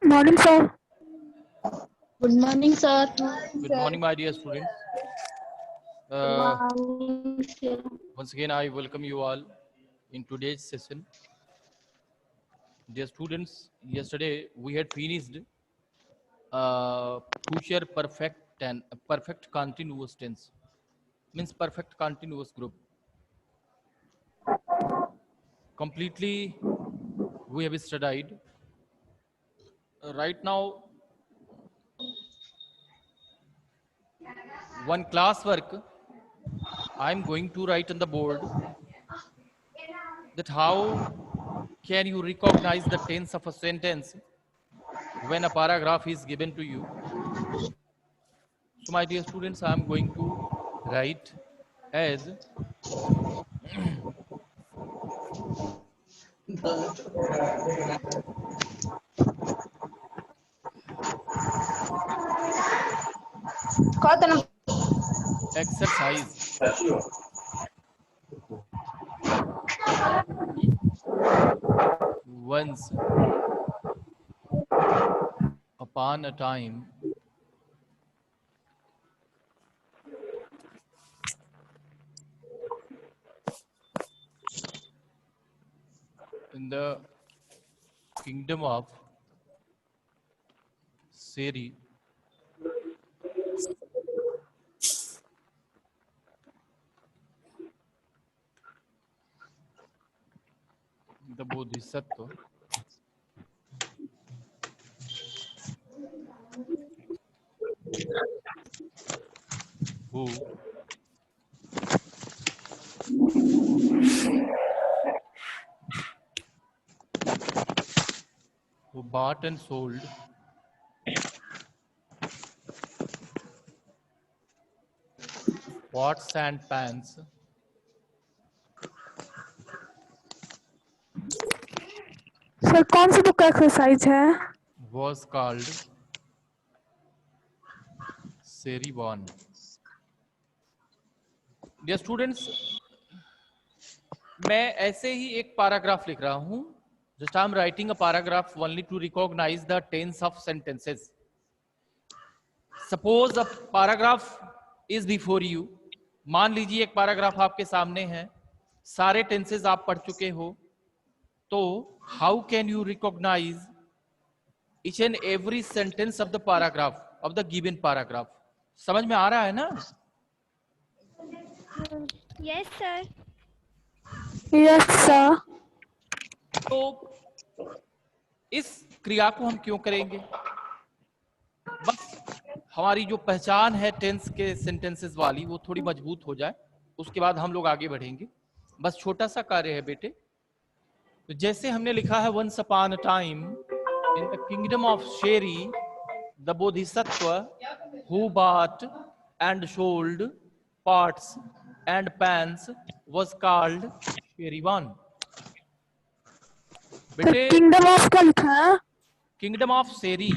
Morning, sir. Good morning, sir. Good morning, my dear students. Once again, I welcome you all in today's session. Dear students, yesterday we had finished future perfect and perfect continuous tense, means perfect continuous group. Completely, we have studied. Right now, one classwork I am going to write on the board that how can you recognize the tense of a sentence when a paragraph is given to you. So my dear students, I am going to write as exercise. Once upon a time, in the kingdom of Seri, the Bodhisattva who bought and sold pots and pans sir कौन सी book का exercise है? was called Serivan. Dear students, मैं ऐसे ही एक paragraph लिख रहा हूं. Just I am writing a paragraph only to recognize the tense of sentences. Suppose a paragraph is before you. मान लीजिए एक पैराग्राफ आपके सामने है, सारे टेंसेस आप पढ़ चुके हो, तो how can you recognise each and every sentence of the paragraph of the given paragraph? समझ में आ रहा है ना? Yes, sir. Yes sir. तो इस क्रिया को हम क्यों करेंगे? बस हमारी जो पहचान है टेंस के सेंटेंसेस वाली वो थोड़ी मजबूत हो जाए, उसके बाद हम लोग आगे बढ़ेंगे. बस छोटा सा कार्य है बेटे. तो जैसे हमने लिखा है once upon a time in the kingdom of Sheri, the Bodhisattva who bought and sold pots and pans was called Sherivan. बेटे किंगडम ऑफ का लिखा है? किंगडम ऑफ शेरी.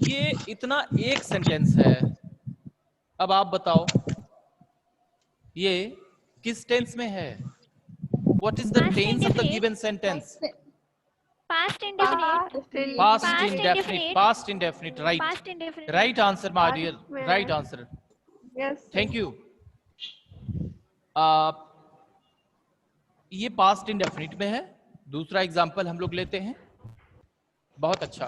ये इतना एक सेंटेंस है. अब आप बताओ ये किस टेंस में है? What is the tense of the given sentence? Past indefinite. Past indefinite. Past indefinite. Right. Past indefinite. Right answer, my dear. Right answer. Yes. Thank you. ये पास्ट इंडेफिनिट में है. दूसरा एग्जांपल हम लोग लेते हैं. बहुत अच्छा.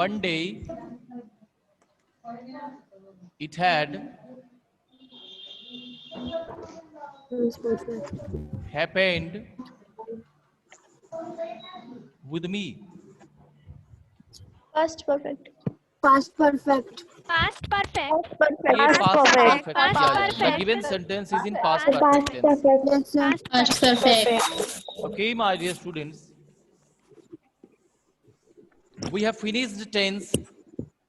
One day it had happened with me. Past perfect. Past perfect. Past perfect. ये past perfect Past किया जाए. The perfect. given sentence is in past perfect tense. perfect. Past perfect. Okay, my dear students. we have finished tense.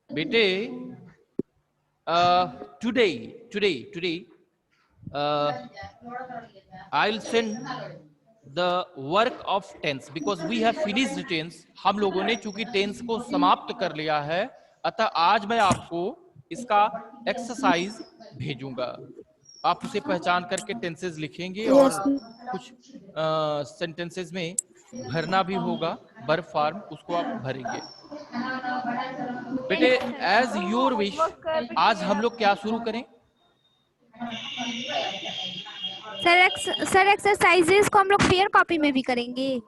Bete, today, I'll send the work of tense because we have finished tense. हम लोगों ने चूंकि tense को समाप्त कर लिया है, अतः आज मैं आपको इसका एक्सरसाइज भेजूंगा. आप उसे पहचान करके टेंसेस लिखेंगे और कुछ सेंटेंसेस में भरना भी होगा. वर्ब फॉर्म उसको आप भरेंगे. बेटे, एज योर विश, आज हम लोग क्या शुरू करें? सर एक्सरसाइजेस को हम लोग फेयर कॉपी में भी करेंगे.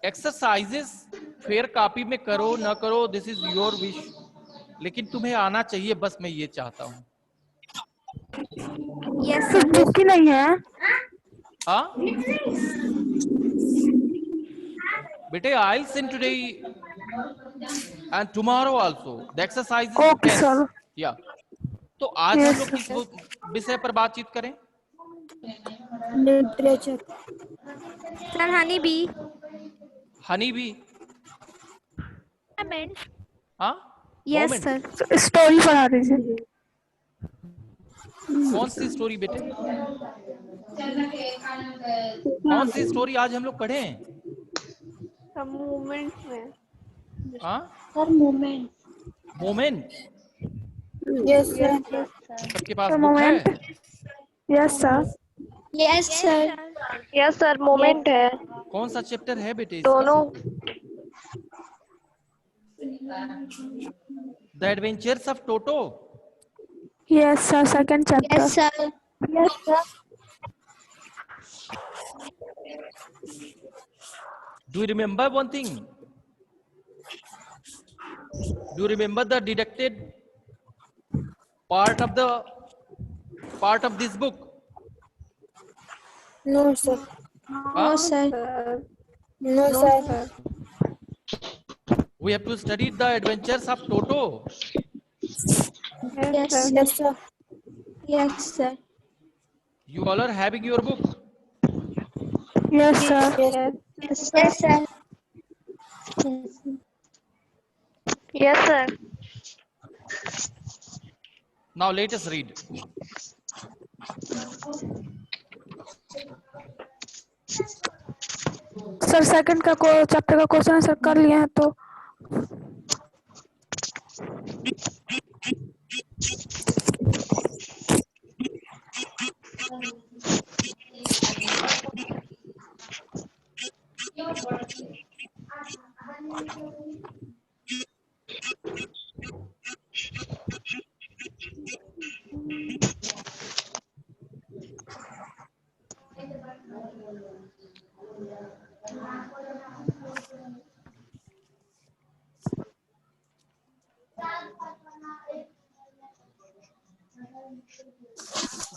एक्सरसाइजेस फेयर कॉपी में करो ना करो, दिस इज योर विश, लेकिन तुम्हें आना चाहिए, बस मैं ये चाहता हूँ. Yes sir sir. बुक ही नहीं है. हाँ बेटे, I will send today and tomorrow also the exercise. Okay sir. या तो आज हम Yes, लोग किस विषय पर बातचीत करें? Literature. Sir honey bee. Honey bee. Moments. हाँ यस Moment. सर. स्टोरी पढ़ा दीजिए. कौन सी स्टोरी बेटे? कौन सी स्टोरी आज हम लोग पढ़ें? मूवमेंट्स में. हाँ sir movement. Moment. Yes sir. सबके पास The बुक है? moment. Yes sir. Yes sir. Yes sir movement है. कौन सा चैप्टर है बेटे इसका? दोनों. The adventures of Toto. Yes sir. Second chapter. Yes sir. Yes sir. Do you remember one thing? Do you remember the deducted part of this book? No sir. No sir. No sir. We have to study the adventures of Toto. Yes sir. Yes sir. You all are having your book. Yes sir. Yes sir. Yes sir. Now let us read. Sir second का chapter का question sir कर लिए हैं तो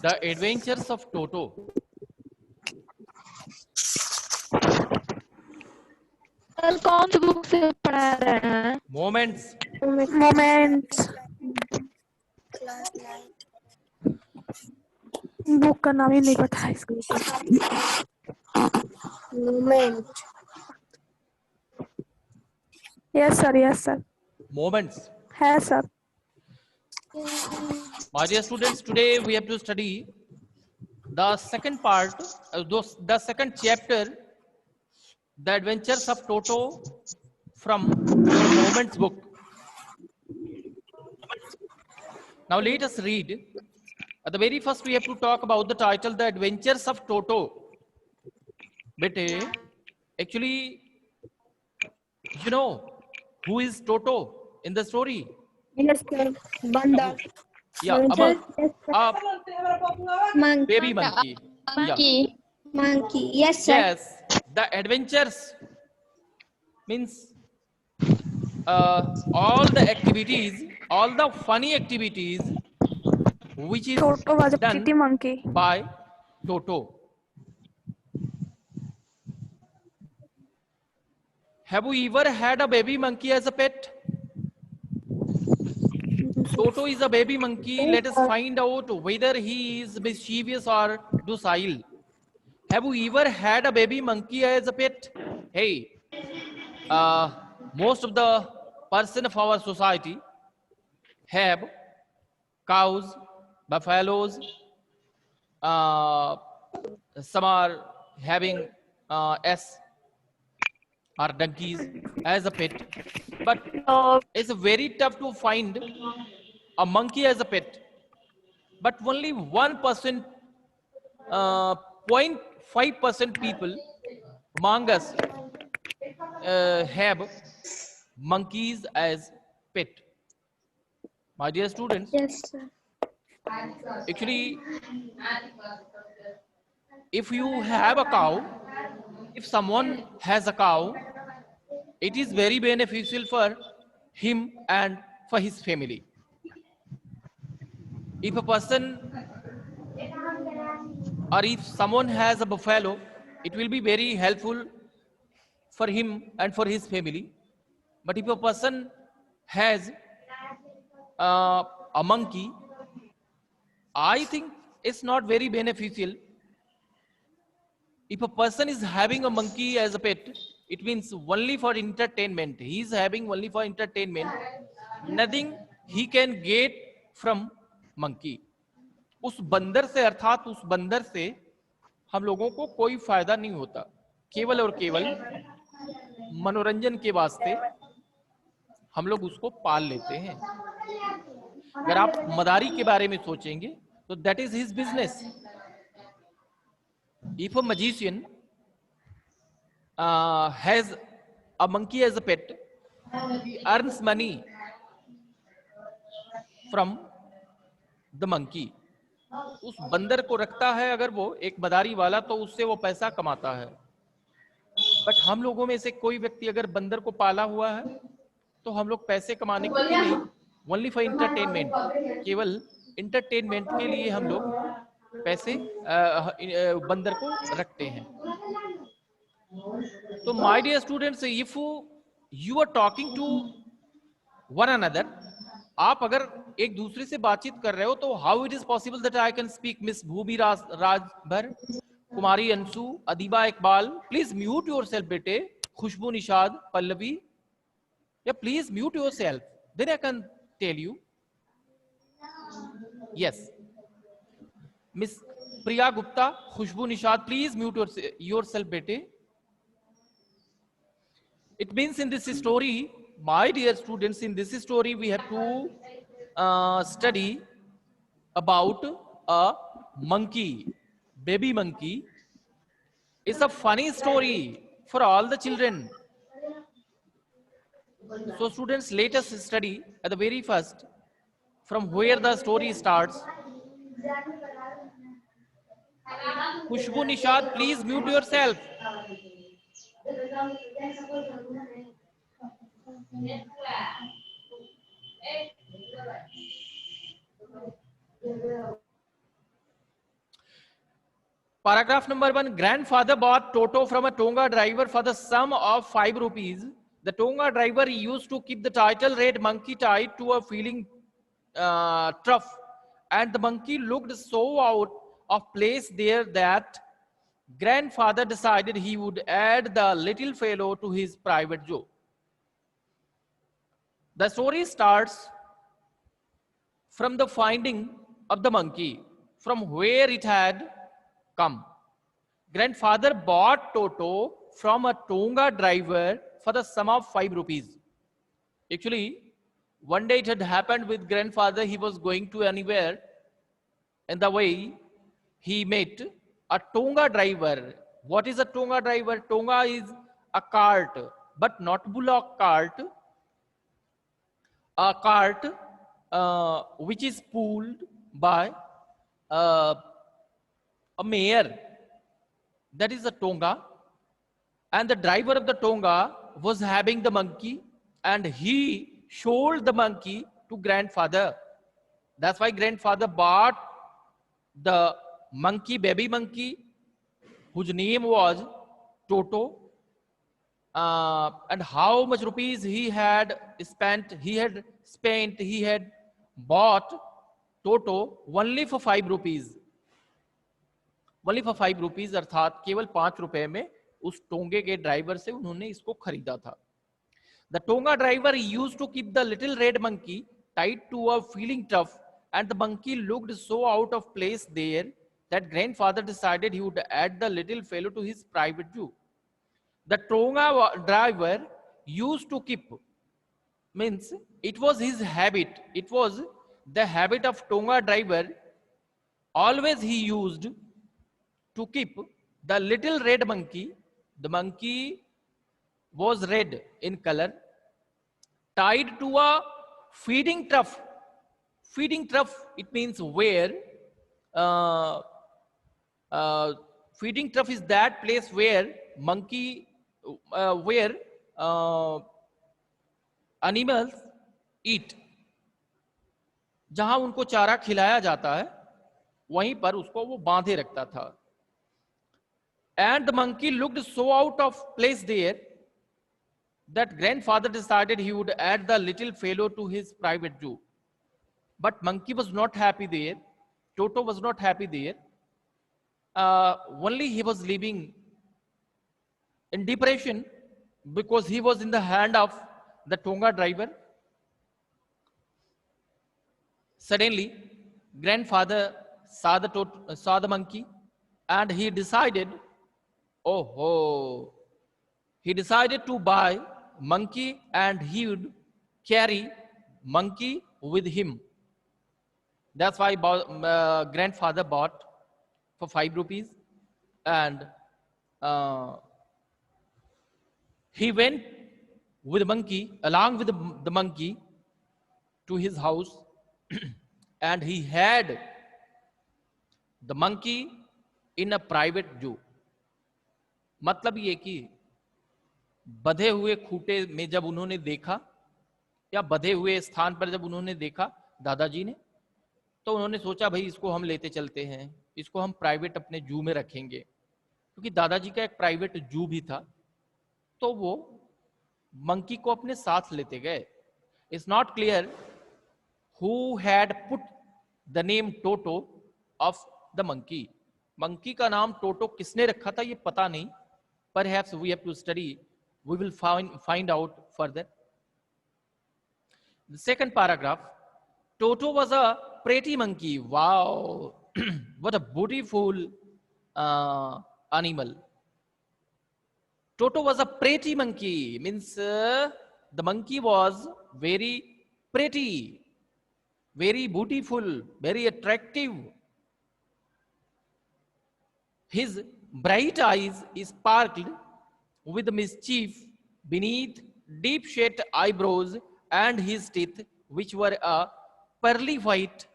The Adventures of Toto. सर कौन सी book से पढ़ा रहे हैं? Moments. मोमेंट्स. बुक का नाम ही नहीं पता है इसको. Moment. Yes sir. Yes sir. Moments. है sir. My dear students, today we have to study the second part, the second chapter, The Adventures of Toto from your Moments book. Now let us read. At the very first we have to talk about the title, The Adventures of Toto. Bete, actually, you know who is Toto in the story? Yes sir. बंदर. Yeah, monkey. baby monkey. Yeah. Monkey. Yes sir. Yes, the adventures means all the activities, all the funny activities which is toto was a done pretty monkey. by Toto. Have you ever had a baby monkey as a pet? Toto is a baby monkey. Let us find out whether he is mischievous or docile. Have you ever had a baby monkey as a pet? Hey, most of the person of our society have cows, buffaloes, some are having s or donkeys as a pet, but it's very tough to find a monkey as a pet. But only 1%, 0.5% people among us have monkeys as pet. My dear students, Yes, sir. actually, if you have a cow, if someone has a cow, it is very beneficial for him and for his family. If a person or if someone has a buffalo, it will be very helpful for him and for his family. But if a person has a monkey, I think it's not very beneficial. If a person is having a monkey as a pet, it means only for entertainment. He is having only for entertainment. Nothing he can get from monkey. उस बंदर से, अर्थात उस बंदर से हम लोगों को कोई फायदा नहीं होता, केवल और केवल मनोरंजन के वास्ते हम लोग उसको पाल लेते हैं. अगर आप मदारी के बारे में सोचेंगे तो that is his business. If a magician has a monkey as a pet, he earns money from the monkey. उस बंदर को रखता है अगर वो एक मदारी वाला, तो उससे वो पैसा कमाता है. बट हम लोगों में से कोई व्यक्ति अगर बंदर को पाला हुआ है तो हम लोग पैसे कमाने के लिए नहीं, ओनली फॉर इंटरटेनमेंट, केवल इंटरटेनमेंट के लिए हम लोग पैसे बंदर को रखते हैं. तो my dear students, if you are talking to one another, आप अगर एक दूसरे से बातचीत कर रहे हो तो how it is possible that I can speak miss Bhubi Rajbhar, Kumari Anshu, Adiba Iqbal, please mute yourself बेटे, खुशबू निशाद, पल्लवी, या please mute yourself, then I can tell you. Yes, miss Priya Gupta, Khushboo Nishad, please mute yourself बेटे. It means in this story, my dear students, in this story we have to study about a monkey, baby monkey. It's a funny story for all the children. So students, let us study at the very first from where the story starts. Khushbu Nishad, please mute yourself. Paragraph number 1. Grandfather bought Toto from a Tonga driver for the sum of 5 rupees. The Tonga driver used to keep the title red monkey tied to a feeling trough, and the monkey looked so out of place there that grandfather decided he would add the little fellow to his private zoo. The story starts from the finding of the monkey, from where it had come. Grandfather bought Toto from a Tonga driver for the sum of 5 rupees. Actually, one day it had happened with grandfather. He was going to anywhere, and the way he met a Tonga driver. What is a Tonga driver? Tonga is a cart, but not bullock cart. A cart which is pulled by a mare. That is a Tonga. And the driver of the Tonga was having the monkey, and he sold the monkey to grandfather. That's why grandfather bought the monkey, baby monkey, whose name was Toto. And how much rupees he had spent? He had bought Toto only for 5 rupees. Only for 5 rupees, अर्थात केवल 5 रुपए में उस टोंगे के driver से उन्होंने इसको खरीदा था. The Tonga driver used to keep the little red monkey tied to a feeding trough, and the monkey looked so out of place there that grandfather decided he would add the little fellow to his private zoo. The Tonga driver used to keep, means it was his habit. It was the habit of Tonga driver. Always he used to keep the little red monkey. The monkey was red in color, tied to a feeding trough. Feeding trough, it means where uh, feeding trough is that place where monkey, where animals eat, जहां उनको चारा खिलाया जाता है वहीं पर उसको वो बांधे रखता था. And the monkey looked so out of place there that grandfather decided he would add the little fellow to his private zoo. But monkey was not happy there. Toto was not happy there. Only he was living in depression because he was in the hand of the Tonga driver. Suddenly, grandfather saw the monkey, and he decided, he decided to buy monkey, and he would carry monkey with him. That's why grandfather bought for 5 rupees, and he went with the monkey, along with the monkey, to his house, and he had the monkey in a private zoo. मतलब ये कि बधे हुए खूंटे में जब उन्होंने देखा, या बधे हुए स्थान पर जब उन्होंने देखा दादाजी ने, तो उन्होंने सोचा भाई इसको हम लेते चलते हैं, इसको हम प्राइवेट अपने जू में रखेंगे, क्योंकि दादाजी का एक प्राइवेट जू भी था. तो वो मंकी को अपने साथ लेते गए. It's not clear who had put the name toto of the monkey. Monkey का नाम टोटो किसने रखा था ये पता नहीं. Perhaps we have to study. We will find out further. The second paragraph. Toto was a pretty monkey. Wow, what a beautiful animal. Toto was a pretty monkey. Means the monkey was very pretty, very beautiful, very attractive. His bright eyes sparkled with mischief beneath deep-set eyebrows, and his teeth, which were a pearly white,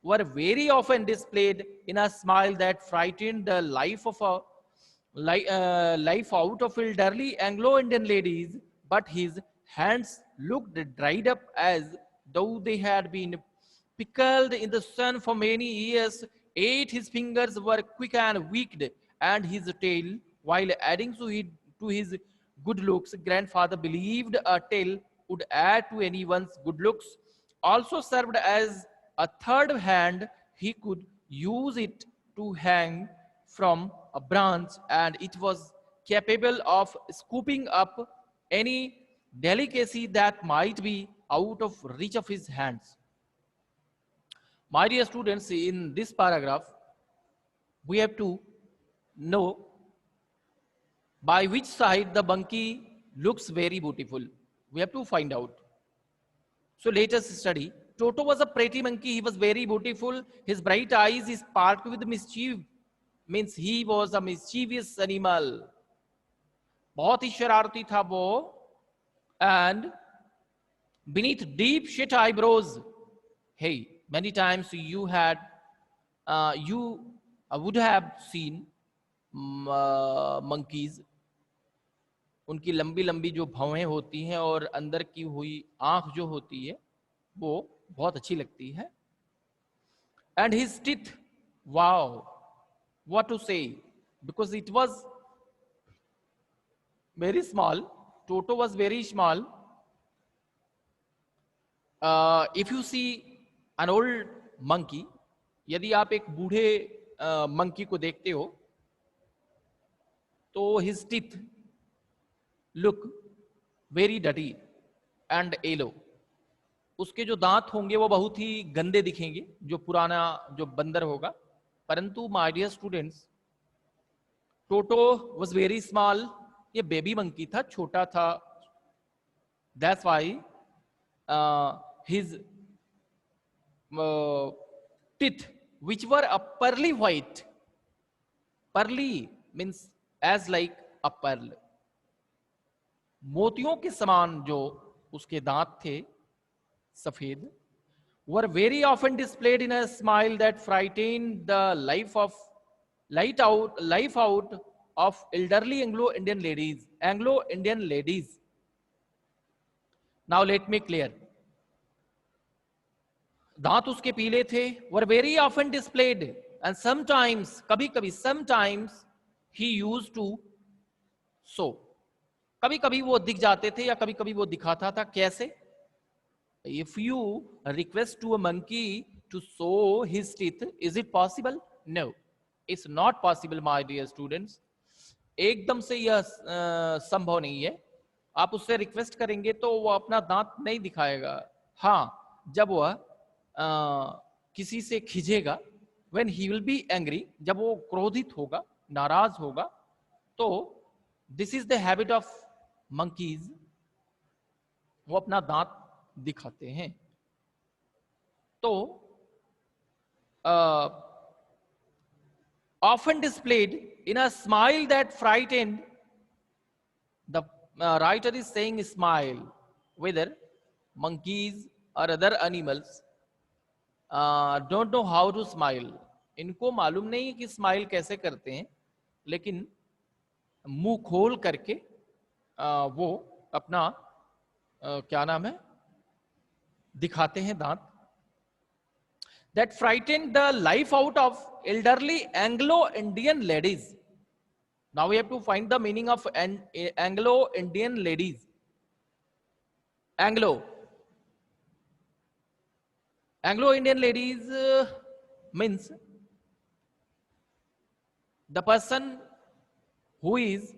were very often displayed in a smile that frightened the life out of elderly Anglo-Indian ladies. But his hands looked dried up as though they had been pickled in the sun for many years. Yet his fingers were quick and wicked, and his tail, while adding to his good looks, grandfather believed a tail would add to anyone's good looks, also served as a third hand. He could use it to hang from a branch, and it was capable of scooping up any delicacy that might be out of reach of his hands. My dear students, in this paragraph, we have to know by which side the monkey looks very beautiful. We have to find out. So let us study. Toto was a pretty monkey. He was very beautiful. His bright eyes sparkled with mischief. Means he was a mischievous animal. बहुत ही शरारती था वो. And beneath deep set eyebrows, hey, many times you would have seen monkeys. उनकी लंबी लंबी जो भौहें होती हैं और अंदर की हुई आंख जो होती है वो बहुत अच्छी लगती है. And his teeth, wow, what to say, because it was very small. Toto was very small. If you see an old monkey, यदि आप एक बूढ़े मंकी को देखते हो तो his teeth look very dirty. And yellow. उसके जो दांत होंगे वो बहुत ही गंदे दिखेंगे, जो पुराना जो बंदर होगा। परंतु my dear students, Toto was very small, ये बेबी मंकी था, छोटा था। That's why his teeth which were a pearly white, pearly means as like a pearl, मोतियों के समान जो उसके दांत थे सफेद, were very often displayed in a smile that frightened the life out of elderly Anglo-Indian ladies. Now let me clear. दांत उसके पीले थे, were very often displayed, and sometimes कभी कभी sometimes he used to show, कभी कभी वो दिख जाते थे या कभी कभी वो दिखाता था। कैसे? If you request to a monkey to show his teeth, is it possible? No, it's not possible my dear students. एकदम से यह संभव नहीं है। आप उससे रिक्वेस्ट करेंगे तो वो अपना दांत नहीं दिखाएगा। हाँ, जब वह किसी से खिंचेगा, when he will be angry, जब वो क्रोधित होगा, नाराज होगा, तो this is the habit of monkeys, वो अपना दांत दिखाते हैं। तो often displayed in a smile that frightened, the writer is saying smile, whether monkeys or other animals don't know how to smile, इनको मालूम नहीं है कि स्माइल कैसे करते हैं, लेकिन मुंह खोल करके वो अपना क्या नाम है, दिखाते हैं दांत। That frightened the life out of elderly Anglo-Indian ladies. Now we have to find the meaning of Anglo-Indian ladies. Anglo-Indian ladies means the person who is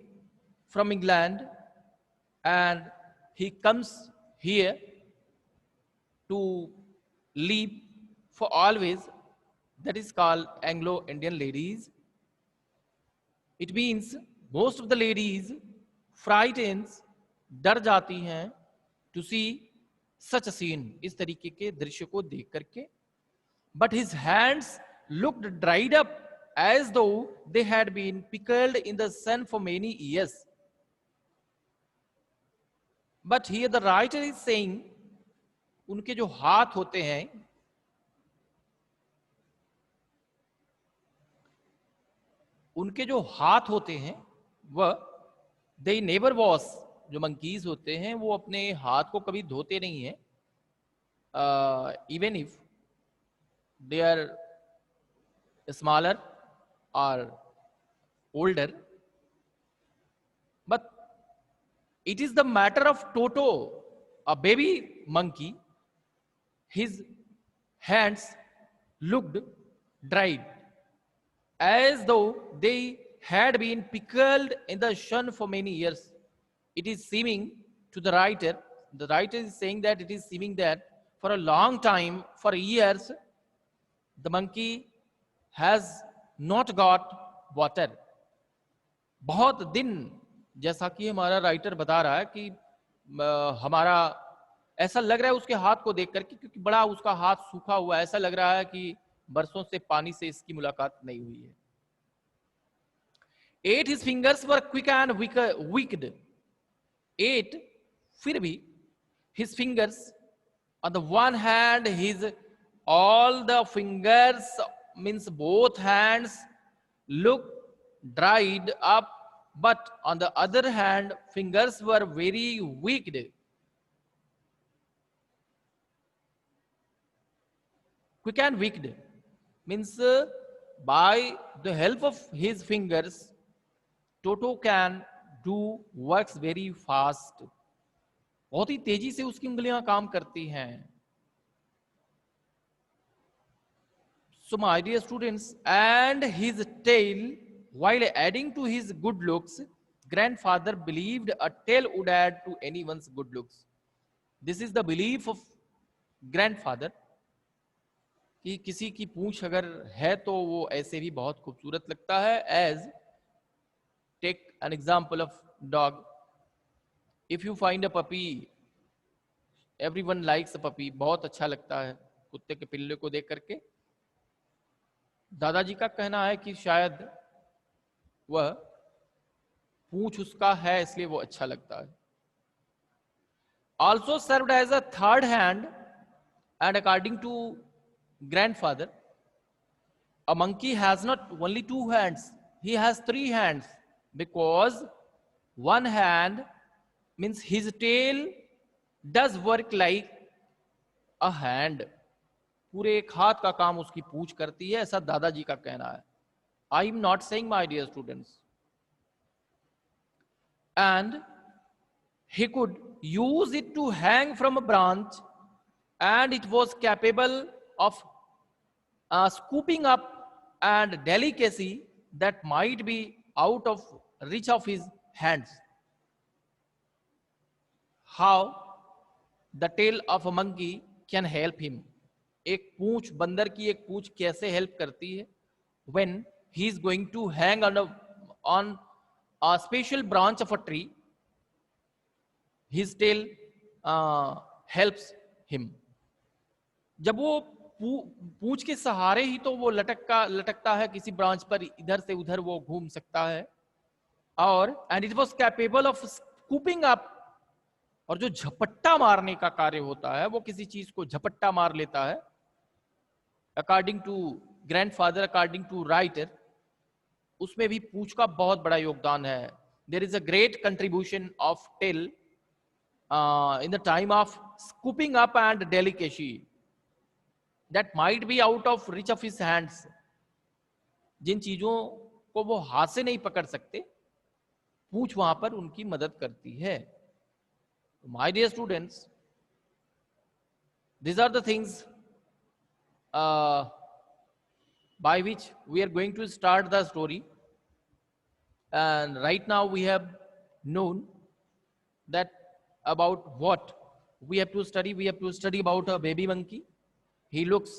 from England and he comes here to live for always, that is called Anglo-Indian ladies. It means most of the ladies frightens, डर जाती हैं to see such a scene, इस तरीके के दृश्य को देख करके। But his hands looked dried up as though they had been pickled in the sun for many years. But here the writer is saying, उनके जो हाथ होते हैं, वह they never wash, जो मंकीज होते हैं वो अपने हाथ को कभी धोते नहीं है। Even if they are smaller or older, but it is the matter of Toto, a baby monkey. His hands looked dried as though they had been pickled in the sun for many years. It is seeming to the writer is saying that it is seeming that for a long time, for years, the monkey has not got water. बहुत दिन, जैसा कि हमारा writer बता रहा है कि हमारा ऐसा लग रहा है उसके हाथ को देख करके, क्योंकि बड़ा उसका हाथ सूखा हुआ है, ऐसा लग रहा है कि बरसों से पानी से इसकी मुलाकात नहीं हुई है। 8 his fingers were quick and wicked. 8, फिर भी his fingers, on the one hand, all the fingers means both hands look dried up, but on the other hand, fingers were very wicked. Quick and wicked means by the help of his fingers, Toto can do works very fast. बहुत ही तेजी से उसकी उंगलियां काम करती हैं। So my dear students, and his tail, while adding to his good looks, grandfather believed a tail would add to anyone's good looks. This is the belief of grandfather कि किसी की पूंछ अगर है तो वो ऐसे भी बहुत खूबसूरत लगता है. As take an example of dog. If you find a puppy, everyone likes a puppy, बहुत अच्छा लगता है कुत्ते के पिल्ले को देख करके. दादाजी का कहना है कि शायद वह पूंछ उसका है इसलिए वो अच्छा लगता है. Also served as a third hand, and according to grandfather, a monkey has not only two hands, he has three hands, because one hand means his tail does work like a hand. पूरे एक हाथ का काम उसकी पूंछ करती है, ऐसा दादाजी का कहना है. I am not saying my dear students. And he could use it to hang from a branch, and it was capable of scooping up and delicacy that might be out of reach of his hands. How the tail of a monkey can help him. एक पूंछ, बंदर की एक पूंछ कैसे help करती है? When he is going to hang on a special branch of a tree, his tail helps him. जब वो पूंछ के सहारे ही तो वो लटकता है किसी ब्रांच पर, इधर से उधर वो घूम सकता है. और and it was capable of scooping up, और जो झपट्टा मारने का कार्य होता है, वो किसी चीज को झपट्टा मार लेता है. According to grandfather, according to writer, उसमें भी पूंछ का बहुत बड़ा योगदान है. There is a great contribution of tail in the time of scooping up and delicacy that might be out of reach of his hands. जिन चीजों को वो हाथ से नहीं पकड़ सकते, पूंछ वहां पर उनकी मदद करती है. My dear students, these are the things by which we are going to start the story. And right now we have known that about what we have to study. We have to study about a baby monkey. He looks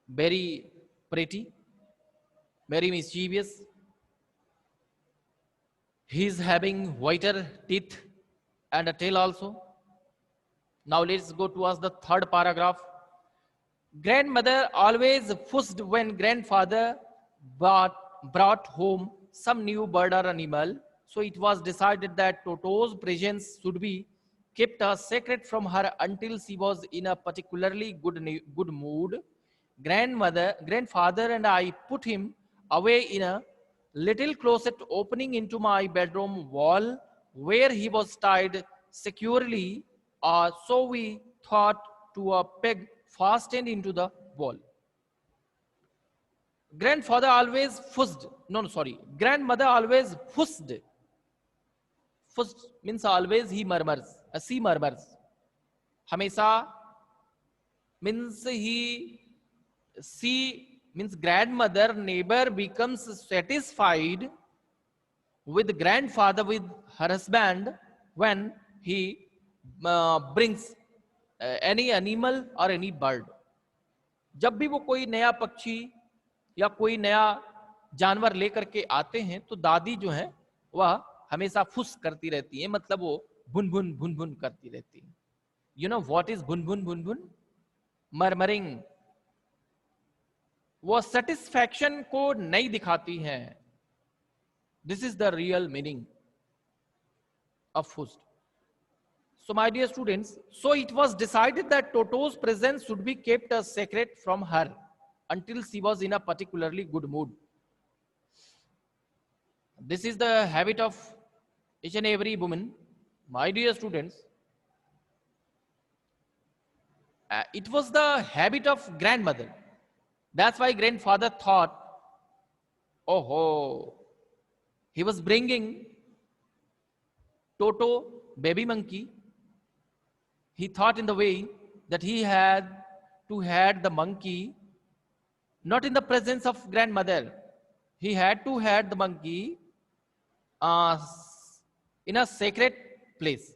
very pretty, very mischievous. He is having whiter teeth and a tail also. Now let's go towards the third paragraph. Grandmother always fussed when grandfather brought home some new bird or animal. So it was decided that Toto's presence should be kept a secret from her until she was in a particularly good mood. Grandfather and I put him away in a little closet opening into my bedroom wall, where he was tied securely, so we thought, to a peg fastened into the wall. Grandmother always fussed. Fussed means always he murmurs. She murmurs. हमेशा means she means grandmother never becomes satisfied with grandfather, with her husband, when he brings any animal or any bird. जब भी वो कोई नया पक्षी या कोई नया जानवर लेकर के आते हैं, तो दादी जो है वह हमेशा फुस करती रहती है, मतलब वो भुन भुन भुन भुन करती रहती है. You know what is भुन भुन भुन भुन? मरमरिंग. वो सेटिस्फैक्शन को नहीं दिखाती हैं. This is the real meaning of first. So my dear students, so it was decided that Toto's presence should be kept a secret from her until she was in a particularly good mood. This is the habit of each and every woman. My dear students, it was the habit of grandmother. That's why grandfather thought, oh, he was bringing Toto, baby monkey. He thought in the way that he had to had the monkey not in the presence of grandmother. He had to had the monkey in a secret place.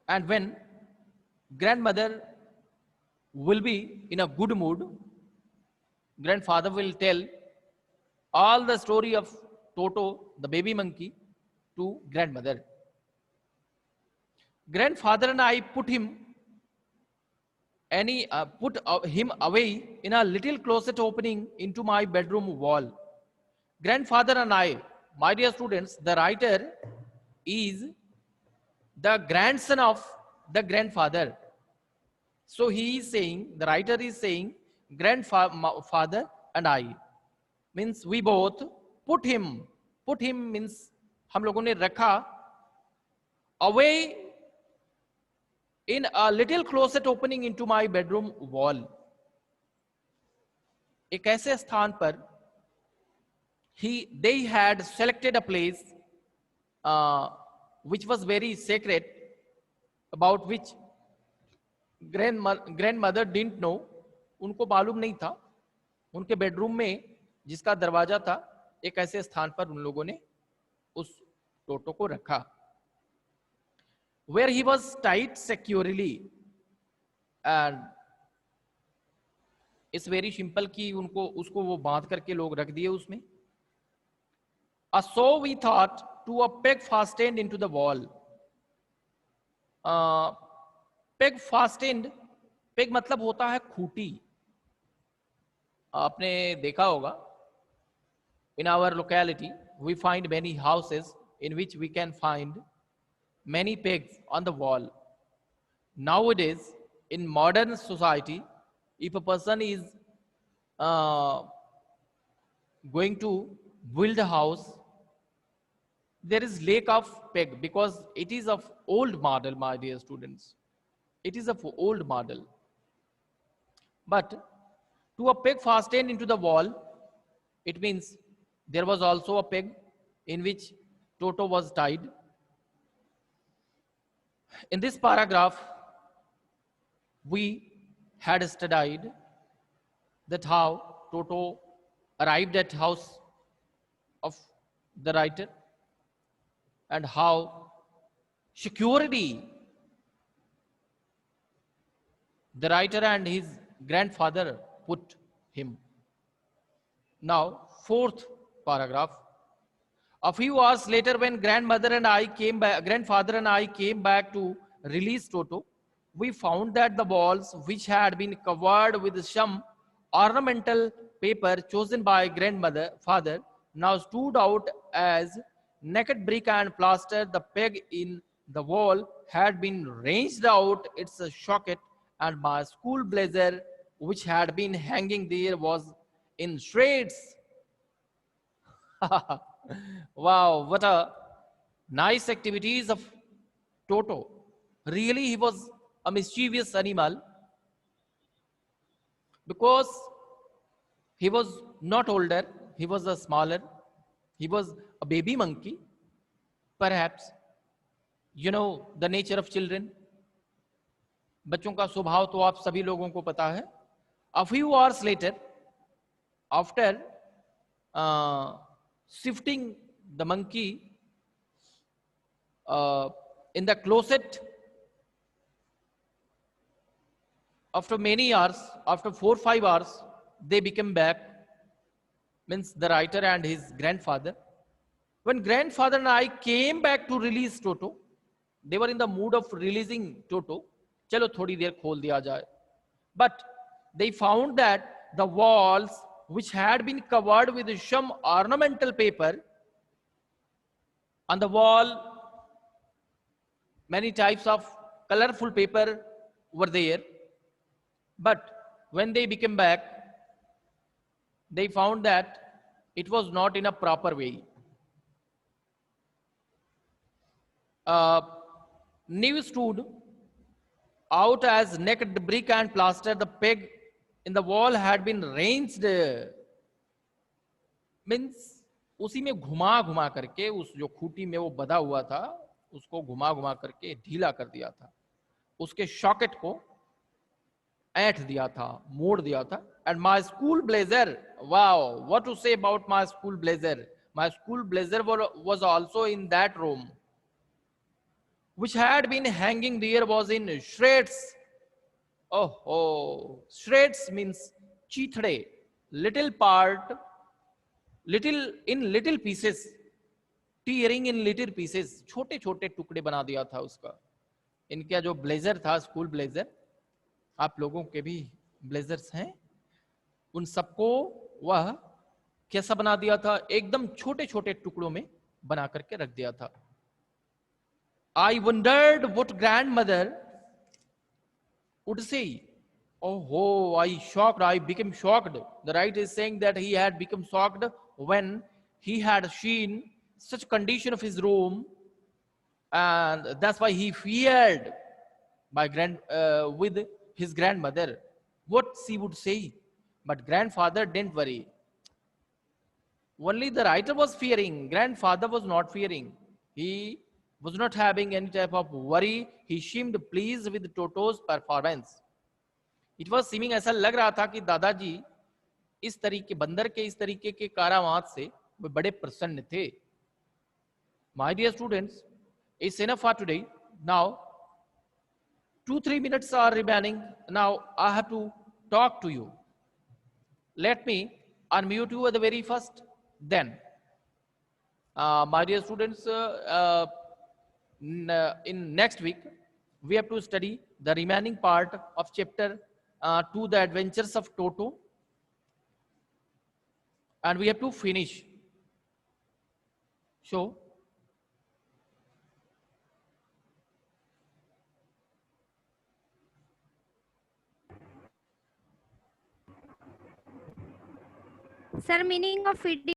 And when grandmother will be in a good mood, grandfather will tell all the story of Toto, the baby monkey, to grandmother. Grandfather and I put him away in a little closet opening into my bedroom wall. Grandfather and I, my dear students, the writer is the grandson of the grandfather. So he is saying, the writer is saying, grandfather and I, means we both put him means हम लोगों ने रखा away in a little closet opening into my bedroom wall. एक ऐसे स्थान पर they had selected a place which was very sacred, about which grandmother didn't know. उनको मालूम नहीं था. उनके बेडरूम में जिसका दरवाजा था, एक ऐसे स्थान पर उन लोगों ने उस टोटो को रखा, where he was tied securely. And it's very simple कि उसको वो बांध करके लोग रख दिए उसमें. So we thought to a peg fastened into the wall. Peg fastened, peg मतलब होता है खूंटी. आपने देखा होगा, in our locality we find many houses in which we can find many pegs on the wall. Nowadays, in modern society, if a person is going to build a house, there is lack of peg because it is of old model, my dear students. It is of old model. But to a peg fastened into the wall, it means there was also a peg in which Toto was tied. In this paragraph, we had studied that how Toto arrived at house of the writer and how security the writer and his grandfather put him. Now, fourth paragraph. A few hours later, when grandfather and I came back to release Toto, we found that the walls, which had been covered with some ornamental paper chosen by father, now stood out as naked brick and plaster. The peg in the wall had been wrenched out its socket, and my school blazer, which had been hanging there, was in shreds. Wow, what a nice activities of Toto. Really, he was a mischievous animal because he was not older, he was a smaller, he was a baby monkey. Perhaps, you know the nature of children. बच्चों का स्वभाव तो आप सभी लोगों को पता है. A few hours later, after shifting the monkey in the closet, after many hours, after 4 or 5 hours, they became back, means the writer and his grandfather. When grandfather and I came back to release Toto, they were in the mood of releasing Toto. चलो थोड़ी देर खोल दिया जाए. But they found that the walls, which had been covered with some ornamental paper, on the wall many types of colorful paper were there. But when they became back, they found that it was not in a proper way. New stood out as naked brick and plaster. The peg in the wall had been wrenched, means उसी में घुमा घुमा करके उस जो खूंटी में वो बधा हुआ था उसको घुमा घुमा करके ढीला कर दिया था, उसके सॉकेट को ऐंठ दिया था, मोड़ दिया था. And my school blazer, wow, what to say about my school blazer? My school blazer was also in that room, which had been hanging there was in shreds. Oh, shreds means chithde, little part, little pieces, tearing in little pieces, छोटे छोटे टुकड़े बना दिया था उसका. इनका जो blazer था, स्कूल ब्लेजर, आप लोगों के भी ब्लेजर्स हैं, उन सबको वह कैसा बना दिया था? एकदम छोटे छोटे टुकड़ों में बना करके रख दिया था. I wondered what grandmother would say. Oh, I became shocked. The writer is saying that he had become shocked when he had seen such condition of his room, and that's why he feared with his grandmother what she would say. But grandfather didn't worry. Only the writer was fearing. Grandfather was not fearing. He was not having any type of worry. He seemed pleased with Toto's performance. It was seeming, ऐसा लग रहा था कि दादाजी इस तरीके बंदर के इस तरीके के कारावाद से वे बड़े प्रसन्न थे. My dear students, it's enough for today. Now 2-3 minutes are remaining. Now I have to talk to you. Let me unmute you at the very first. Then my dear students, in next week we have to study the remaining part of chapter 2, the adventures of Toto, and we have to finish. So Sir, meaning of feeding